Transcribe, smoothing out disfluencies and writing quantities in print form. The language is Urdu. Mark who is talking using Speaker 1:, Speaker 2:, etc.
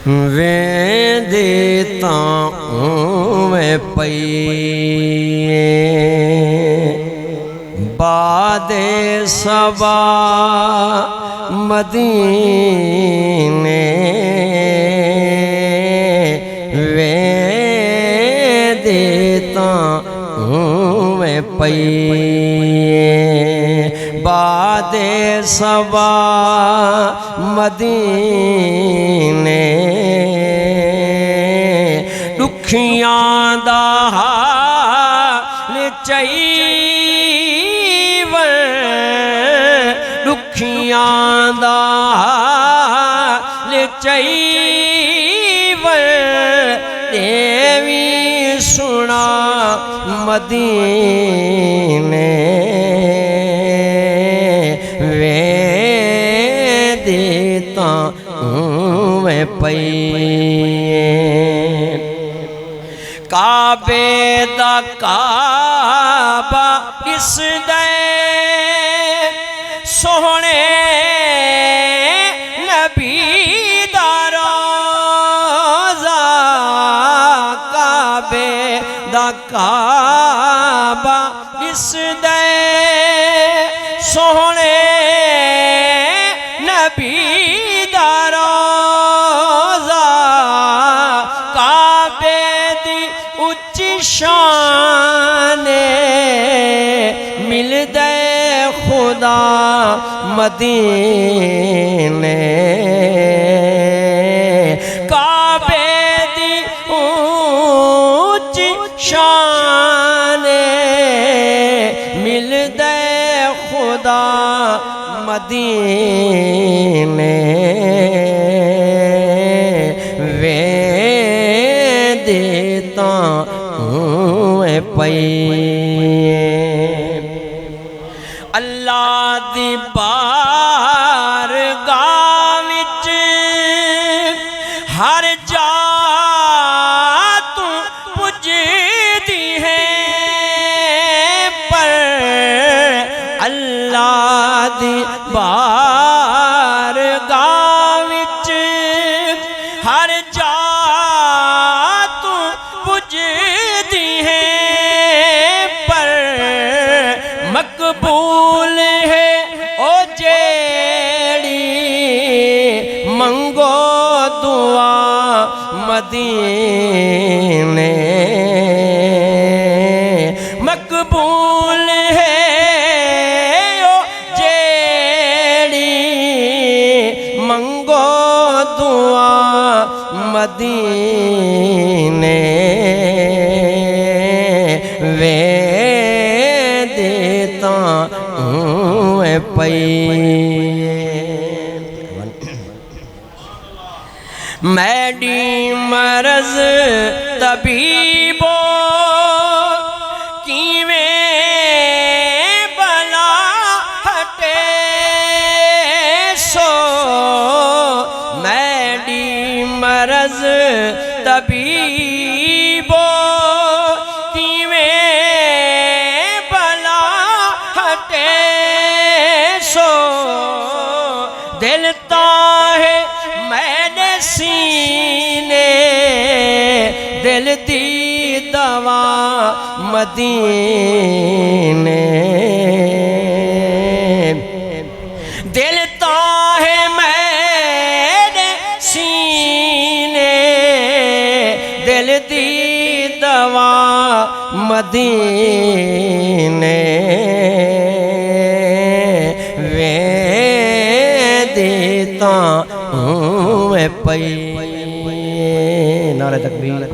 Speaker 1: ویندتا میں پئی باد صبا مدینے ویندتا میں پئی باد صبا مدینے دکھیاں دا حال چائیور دکھیاں دا حال چائیور دیوی سنا مدینے ویندتا میں پئی کعبے دا کعبہ اس دے سونے نبی دا روضہ کعبے دا کعبہ اس دے سونے نبی دا روضہ کعبے دی اچھی شان مل دے خدا مدینے کعبے دی اچھی شان مل دے خدا مدینے ویندتا میں پئی اللہ دی بارگاہ وچ ہر جا تو پجدی ہے پر اللہ دی بارگاہ وچ ہر جا تو پجدی ہے پر مقبول ہے او جیڑی منگو دعا مدینے مقبول ہے او جیڑی منگو دعا مدینے ویندتا میں پئی میڈی مرض طبیبو کیویں بلا ہٹے سو میڈی مرض طبیبو کیویں بلا ہٹے سو دلتا ہے میں نے سینے دل دی دوا مدینے دلتا ہے میں نے سینے دل دی دوا مدینے ویندتا میں پئی نعرہ تکبیر